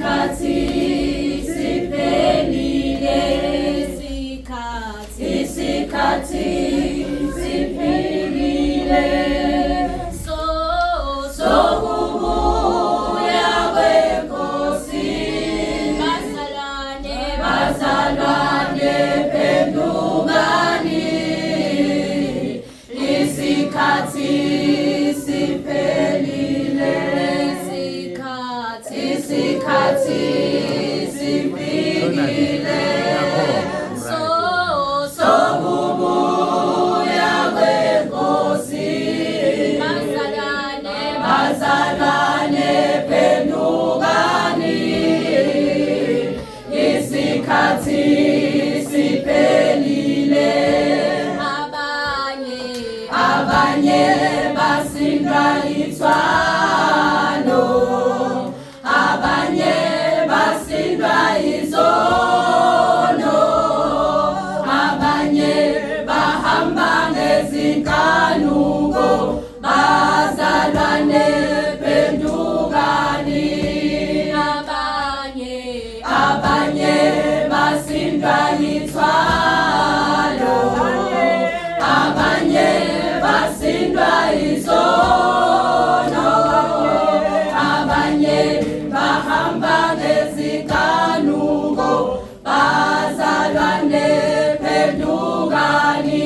isikhathi siphelile, isikhathi siphelile, sokubuya kweNkosi. Bazalwane phendukani, isikhathi siphelile, isikhathi siphelile, sokubuya kweNkosi. Bazalwane phendukani, isikhathi siphelile. Abanye basindwa ithwalo, abanye basindwa izono, abanye bahamba ngezinkanuko. Bazalwane phendukani, abanye basindwa ithwalo, abanye basindwa izono, abanye bahamba ngezinkanuko. Bazalwane phendukani,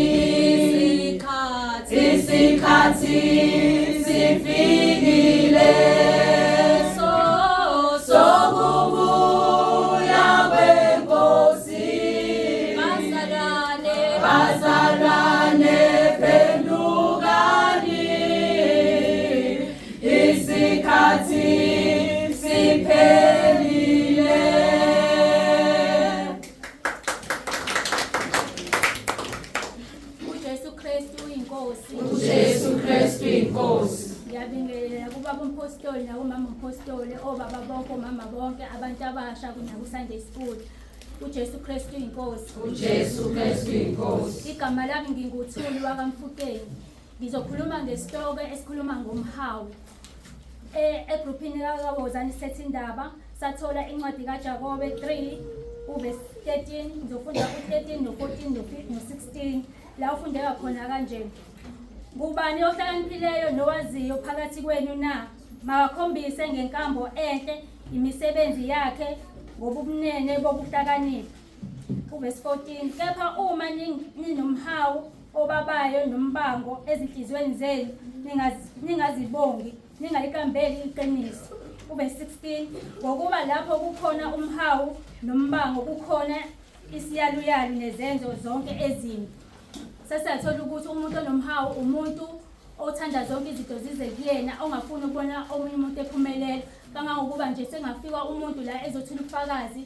isikhathi sifikile, sokubuya kweNkosi. Bazalwane phendukani, isikhathi siphelile. uJesu Kristu inkosi. uJesu Kristu inkosi. Ngiyabingelela kubaba umpostoli nakumama umpostoli, obaba bonke, omama bonke, abantu abasha naku-Sunday School. uJesu Kristu inkosi. uJesu Kristu inkosi. Igama lami nginguThuli waKaMfukeni. Ngizokhuluma ngesitoko esikhuluma ngomhawu. Egruphini kaWozani Sethe Indaba sathola incwadi kaJakobe 3 uverse 13. Ngizofunda u-13 no-14 no-16 la ufundeka khona kanje: ngubani ohlakaniphileyo nowaziyo phakathi kwenu na? Makakhombise ngenkambo enhle imisebenzi yakhe ngobumnene bobuhlakaniphi. Uverse 14, kepha uma ninomhawu obabayo nombango ezinhliziyweni zenu, ningazibongi, ningalikambeli iqiniso. Uverse 16, ngokuba lapho kukhona umhawu nombango kukhona isiyaluyalu nezenzo zonke ezimbi. Sesiyathola ukuthi umuntu onomhawu umuntu othanda zonke izinto zize kuyena, ongafuni ukubona omunye umuntu ephumelela. Kangangokuba nje sengafika umuntu la ezothula ubufakazi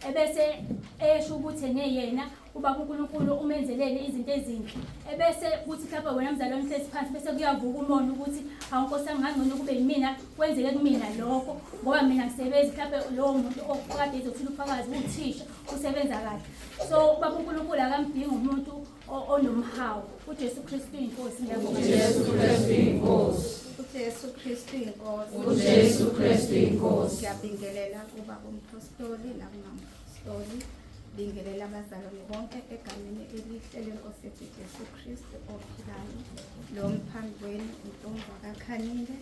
ebese esho ukuthi yena ubaba uNkulunkulu umenzelele izinto ezinhle, ebese kuthi mhlawumbe wena mzalwane uhlezi phansi bese kuyavuka umona ukuthi hawu Nkosi yami, ngangcono kube yimina, kwenzeke kumina lokho ngoba mina ngisebenza. Mhlawumbe lowo muntu okade ezothula ubufakazi uthisha, usebenza kahle. So ubaba uNkulunkulu akamdingi umuntu onomhawu. uJesu Kristu inkosi. Ngiyabonga. uJesu Kristu inkosi. uJesu Kristu inkosi. uJesu Kristu inkosi. Ngiyabingelela kubaba umpostoli nakumapostoli, bingelela abazalwane bonke egameni elihle leNkosi yethu Jesu Kristu ophilayo. Lo mphambi kwenu uNtombi kaKhanile.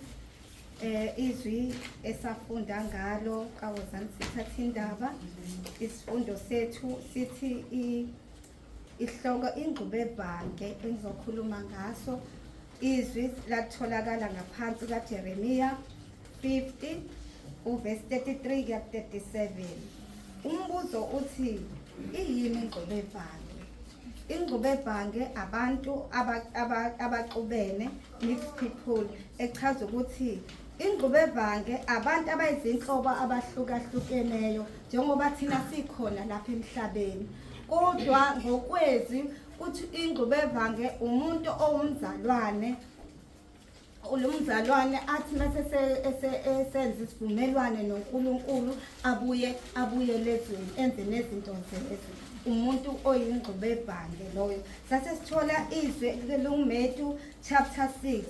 Izwi esafunda ngalo kaWozani Sethe Indaba, isifundo sethu sithi ihloko ingxubevange engizokhuluma ngaso. Izwi latholakala ngaphansi kaJeremiya 50 uverse 33 kuya 37. Umbuzo uthi iyini ingxubevange? Ingxubevange abantu abaxubene, mixed people, echaza ukuthi ingxubevange abantu abayizinhlobo abahlukahlukeneyo njengoba thina sikhona lapha emhlabeni. Kodwa ngokwezi uthi ingxubevange umuntu owumzalwane, ulumzalwane athi mase esenza isivumelwano noNkulunkulu abuye lezweni enze nezinto zezo. Umuntu oyingxubevange loyo. Sase sithola izwi leLuMetu chapter 6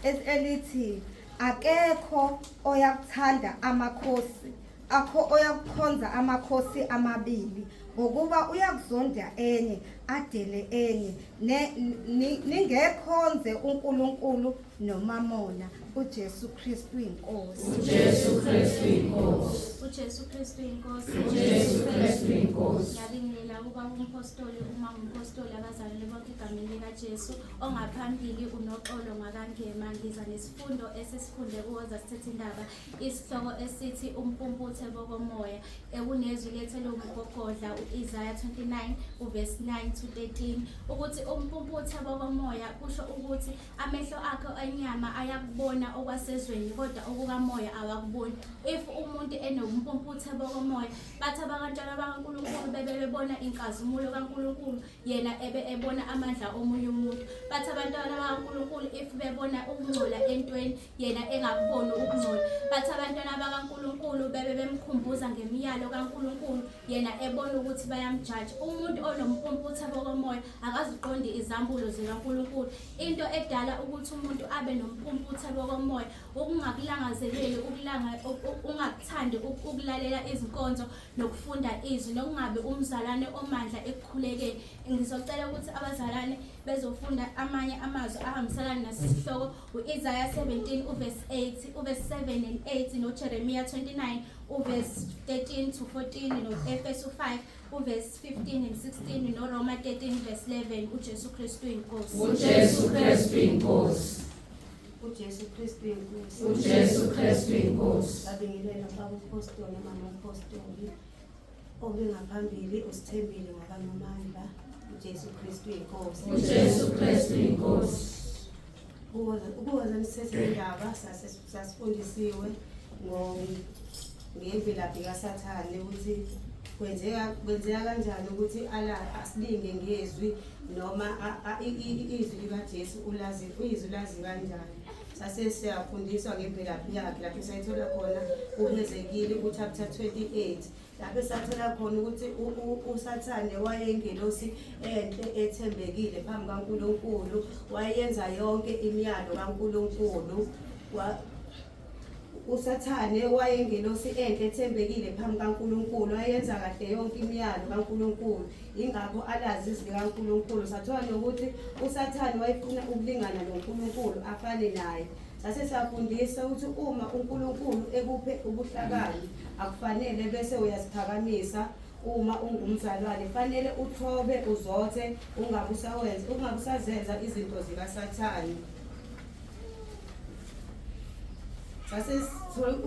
elithi akekho oyakuthanda amakhosi akho oyakukhonza amakhosi amabili ngokuba uyakuzonda enye adele enye ningekhonze uNkulunkulu noMamona uJesu Kristu inkosi uJesu Kristu inkosi uJesu Kristu inkosi uJesu Kristu inkosi ngiyabingelela ukuba umpostoli uma umpostoli abazalwane bonke egameni likaJesu ongaphambili unoxolo ngakangema ngiza nesifundo esisifunde kuwoza sithethe indaba isihloko esithi umpumputhe bokomoya ekunezwi lethele umgogodla uIsaiah 29 uverse 9 to 13 ukuthi umpumputhe bokomoya kusho ukuthi amehlo akho enyama ayakubona okwasezweni kodwa okukamoya awakuboni. If umuntu enompumputhe bokomoya bathi abantwana bakaNkulunkulu bebebona inkazimulo kaNkulunkulu yena ebona amandla omunye umuntu. Bathi abantwana bakaNkulunkulu if bebona ukungcola entweni yena engakuboni ukungcola. Bathi abantwana bakaNkulunkulu bemkhumbuza ngemiyalo kaNkulunkulu yena ebona ukuthi bayamjudge. Umuntu onompumputhe bokomoya akaziqondi izambulo zikaNkulunkulu. Into edala ukuthi umuntu abe nompumputhe bokomoya ukungakulangazeleli ungakuthandi ukulalela izinkonzo nokufunda izwi nokungabe umzalwane omandla ekukhulekeni. Ngizocela ukuthi abazalwane bezofunda amanye amazwi ahambiselana nesihloko uIsaiah 17 uverse 8 uverse 7 and 8 noJeremiah 29 uverse 13 to 14 noEfesu 5 uverse 15 and 16 noRoma 13 verse 11 uJesu Kristu inkosi uJesu Kristu inkosi uJesu Kristu inkosi uJesu Kristu inkosi ngabingelela baba umpostoli mama umpostoli obengaphambili usithembile ngabanomandla uJesu Kristu inkosi uJesu Kristu inkosi ukuwoza nisithethe indaba sasifundisiwe ngemvelaphi kaSathane ukuthi kwenzeka kanjani ukuthi asilinge ngezwi noma izwi likaJesu izwi lazi kanjani. Sase siyafundiswa ngemvelaphi yakhe lapho sayithola khona uHezekile kuchapter 28 lapho sathola khona ukuthi uSathane wayengelosi enhle ethembekile phambi kaNkulunkulu wayenza yonke imiyalo kaNkulunkulu. uSathane wayengelosi enhle ethembekile phambi kaNkulunkulu wayenza kahle yonke imiyalo kaNkulunkulu ingakho alazi izwi likaNkulunkulu. Sathola nokuthi uSathane wayefuna ukulingana noNkulunkulu afane naye. Sase siyafundisa ukuthi uma uNkulunkulu ekuphe ubuhlakani akufanele bese uyasiphakamisa. Uma ungumzalwane fanele uthobe uzothe ungabusazenza izinto zikaSathane. Sase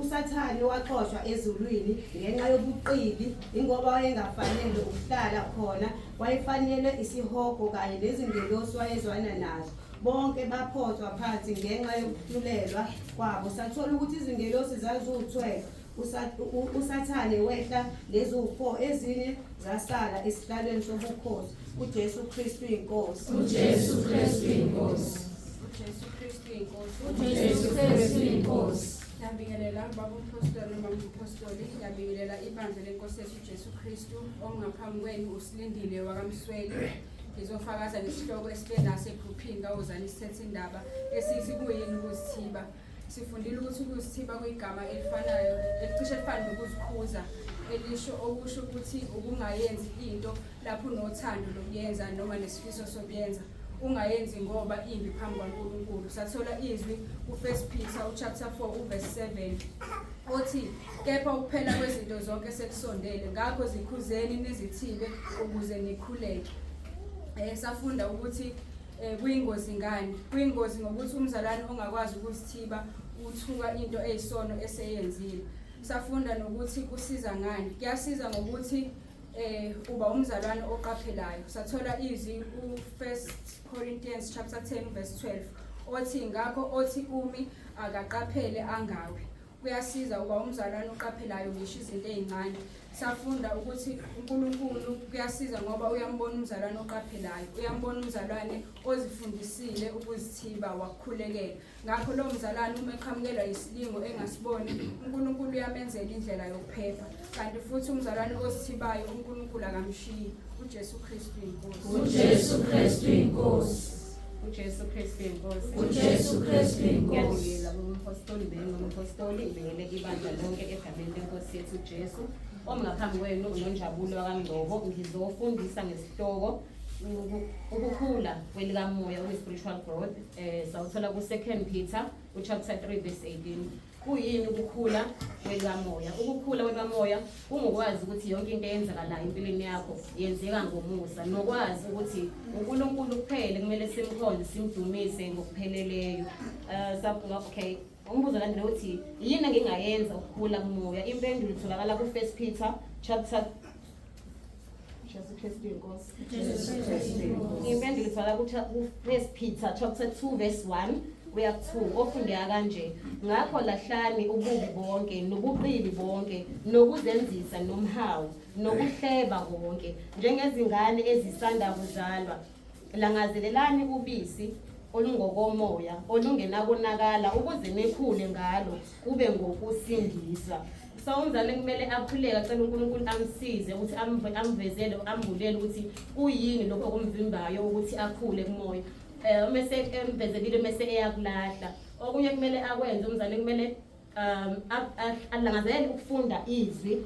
uSathane waxoshwa ezulwini ngenxa yobuqili ingoba wayengafanele ukuhlala khona wayefanele isihogo kanye nezingelosi wayezwana nazo. Bonke baphoswa phansi ngenxa yokuhlulelwa kwabo. Sathola ukuthi izingelosi zaziwu-12 uSathane wehla lezo-4 ezinye zasala esihlalweni sobukhosi. uJesu Kristu inkosi uJesu Kristu inkosi uJesu Kristu inkosi uJesu Kristu inkosi ngiyabingelela baba umpostoli mama umpostoli ngiyabingelela ibandla lenkosi yethu uJesu Kristu ongaphambi kwenu usilindile wakaMsweli. Ngizofakaza ngesihloko esifenayo egruphini kawozani sithethe indaba esithi kuyini ukuzithiba. Sifundile ukuthi ukuzithiba kuyigama elifanayo elicishe lifane nokuzikhuza elisho okusho ukuthi ukungayenzi into lapho unothando lokuyenza noma nesifiso sokuyenza ungayenzi ngoba imbi phambi kaNkulunkulu. Sathola izwi uFirst Peter chapter 4 uverse 7 othi kepha ukuphela kwezinto zonke sekusondele ngakho zikhuzeni nizithibe ukuze nikhuleke. Safunda ukuthi kuyingozi ngani? Kuyingozi ngokuthi umzalwane ongakwazi ukuzithiba uthuka into eyisono eseyenzile. Safunda nokuthi kusiza ngani? Kuyasiza ngokuthi uba umzalwane oqaphelayo. Sathola izwi uFirst Corinthians chapter 10 verse 12 othi ngakho othi umi akaqaphele angawe. Kuyasiza uba umzalwane oqaphelayo ngisho izinto ezincane. Safunda ukuthi uNkulunkulu kuyasiza ngoba uyambona umzalwane oqaphelayo, uyambona umzalwane ozifundisile ukuzithiba wakukhulekela. Ngakho lo mzalwane uma eqhamukelwa isilingo engasiboni uNkulunkulu uyamenzela indlela yokuphepha. Kanti futhi umzalwane ozithibayo uNkulunkulu akamshiyi. uJesu Kristu inkosi uJesu Kristu inkosi uJesu Kristu inkosi. uJesu Kristu inkosi. Ngiyabingelela kumpostoli bengompostoli ngibingelela ibandla lonke egameni lenkosi yethu uJesu. Omngaphambi kwenu uNonjabulo wakamngcobo ngizofundisa ngesihloko ukukhula kwelikamoya spiritual growth. Sawuthola ku 2 Peter chapter 3 verse 18. Kuyini ukukhula kwelikamoya? Ukukhula kwelikamoya kungukwazi ukuthi yonke into eyenzakalayo empilweni yakho yenzeka ngomusa, nokwazi ukuthi uNkulunkulu kuphela kumele simkhonze simdumise ngokupheleleyo. Okay, umbuzo landela uthi yini engingayenza ukukhula kumoya? Impendulo itholakala ku 1 Peter chapter Jesu Kristu inkosi. Impendulo itholakala ku 1 Peter chapter 2 verse 1 kuya 2 ofundeka kanje: ngakho lahlani ububi bonke nobuqili bonke nokuzenzisa nomhawu nokuhleba konke njengezingane ezisanda kuzalwa. Langazelelani ubisi olungokomoya olungenakonakala ukuze nekhule ngalo kube ngokusindisa. So umzali kumele akhuleke acela uNkulunkulu amsize ukuthi amvezele ambulele ukuthi kuyini lokho okumvimbayo ukuthi akhule kumoya. Mase emvezelile mase eyakulahla. Okunye kumele akwenze umzali kumele alangazele ukufunda izwi,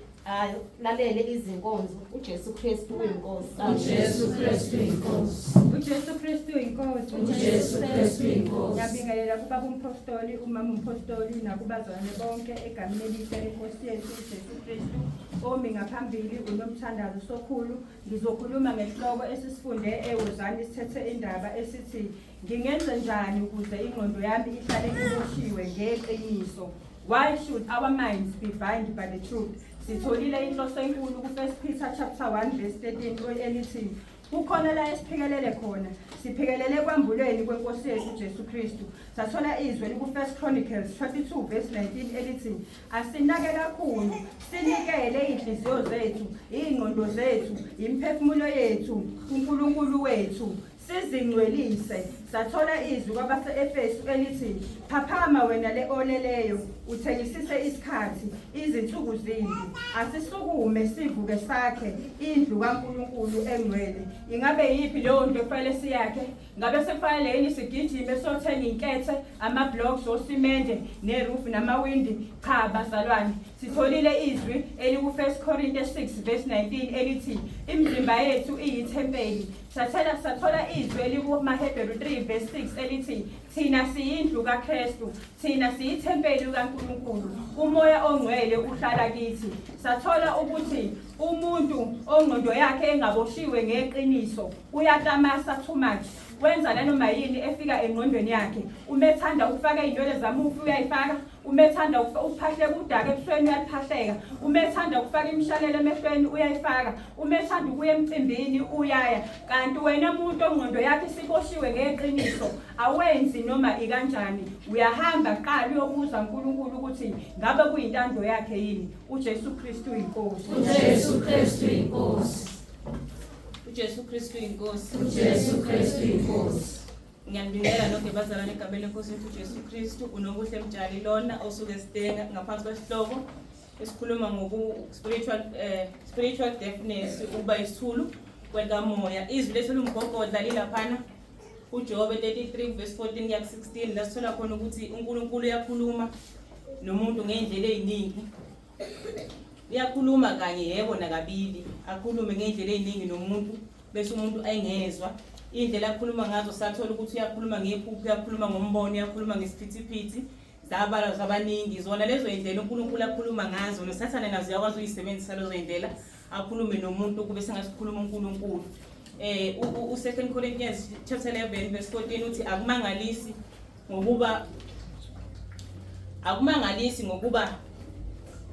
lalele izinkonzo. uJesu Kristu uyinkosi. uJesu Kristu inkosi. uJesu Kristu inkosi. uJesu Kristu inkosi. Ngiyabingelela kubaba umpostoli, umama umpostoli nakubazalwane bonke egameni elihle lenkosi yethu uJesu Kristu omi ngaphambili unomthandazo sokhulu. Ngizokhuluma ngesihloko esisifunde eWozani sithethe indaba esithi ngingenze njani ukuze ingqondo yami ihlale iboshiwe ngeqiniso. Why should our minds be bound by the truth? Sitholile inhloso enkulu ku 1 Peter chapter 1 verse 13 elithi kukhona la esiphikelele khona, siphikelele kwambulweni kwenkosi yethu uJesu Kristu. Sathola izwi liku 1 Chronicles 22 verse 19 elithi asinake kakhulu, sinikele inhliziyo zethu, ingqondo zethu, imphefumulo yethu kuNkulunkulu wethu, sizingcwelise. Sathola izwi kwabase-Efesu elithi phaphama wena le oleleyo, uthengisise isikhathi, izinsuku zimbi, asisukume sivuke sakhe indlu kaNkulunkulu engcwele. Ingabe yiphi leyo nto efanele siyakhe? Ngabe sekufanele yini sigijime sothenga inkethe, ama-blocks osimende neroof namawindi? Cha bazalwane, sitholile izwi eliku 1 Corinthians 6 verse 19 elithi imizimba yethu iyithempeli. Sathola izwi eliku Mahebheru 3 verse 6 elithi thina siyindlu kaKristu, thina siyithempeli kaNkulunkulu, umoya ongcwele uhlala kithi. Sathola ukuthi umuntu ongqondo yakhe engaboshiwe ngeqiniso uyatamasa too much. Wenza nanoma yini efika engqondweni yakhe. Umethanda ukufaka indwele zamufi uyayifaka, umethanda ukuphahleka udaka ebusweni uyaphahleka, umethanda ukufaka imshalelo emehlweni uyayifaka, umethanda ukuya emcimbini uyaya. Kanti wena umuntu ongqondo yakhe siboshiwe ngeqiniso awenzi noma ikanjani, uyahamba qala uyobuza uNkulunkulu ukuthi ngabe kuyintando yakhe yini. uJesu Kristu inkosi. uJesu Kristu inkosi. uJesu Kristu inkosi. uJesu Kristu inkosi. Ngiyabingelela nonke bazalwane egameni lenkosi yethu uJesu Kristu. Unobuhle mtshali lona osuke sidenga ngaphansi kwesihloko esikhuluma spiritual deafness, ukuba isithulu kwelikamoya. Izwi lethu lumgogodla lilaphana uJobe 33 verse 14 kuya 16 la sithola khona ukuthi uNkulunkulu uyakhuluma nomuntu ngendlela eziningi. Uyakhuluma kanye yebo nakabili, akhulume ngendlela eziningi nomuntu bese umuntu ayengezwa. Indlela akhuluma ngazo sathola ukuthi uyakhuluma ngephupho, uyakhuluma ngombono, uyakhuluma ngesiphithiphithi, zabala zabaningi. Zona lezo indlela uNkulunkulu akhuluma ngazo, noSathane nazo uyakwazi uyisebenzisa lezo indlela akhulume nomuntu kube sengasikhuluma uNkulunkulu. U2 Corinthians chapter 11 verse 14 uthi akumangalisi ngokuba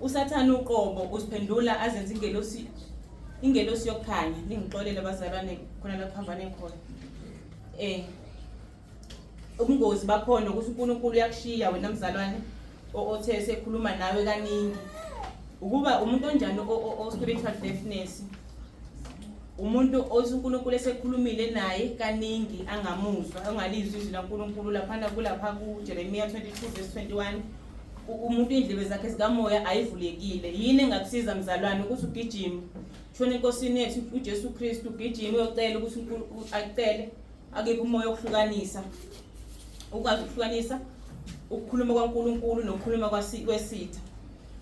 uSathane uqobo usiphendula azenze ingelosi yokukhanya. Ningixolele bazalwane khona la phambane khona. Ubungozi bakhona ukuthi uNkulunkulu uyakushiya wena mzalwane othe sekhuluma nawe kaningi. Ukuba umuntu onjani o spiritual deafness, umuntu osuNkulunkulu esekhulumile naye kaningi angamuzwa, angalizwi izwi laNkulunkulu laphana kulapha ku Jeremiah 22 verse 21. Umuntu indlebe zakhe zikamoya ayivulekile. Yini engakusiza mzalwane ukuthi ugijime shona enkosini yethu uJesu Kristu, ugijime uyocela ukuthi uNkulunkulu akucele akephi umoya wokuhlukanisa ukwazi ukuhlukanisa ukukhuluma kwaNkulunkulu nokukhuluma kwesitha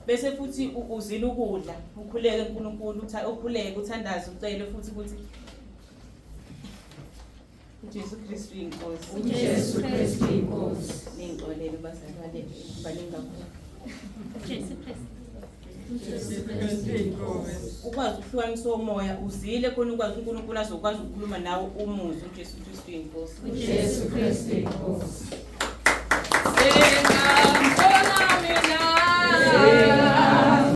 bese futhi uzila ukudla ukhuleke uNkulunkulu ukhuleke uthandaze ucele futhi ukuthi uJesu Kristu inkosi uJesu Kristu inkosi ningixolele bazalwane baningi kakhulu Jesu Kristu. uJesu Kristu inkosi ukwazi ukuhlukanisa umoya uzile khona ukwazi uNkulunkulu azokwazi ukukhuluma nawe umuzwe uJesu Kristu inkosi uJesu Kristu inkosi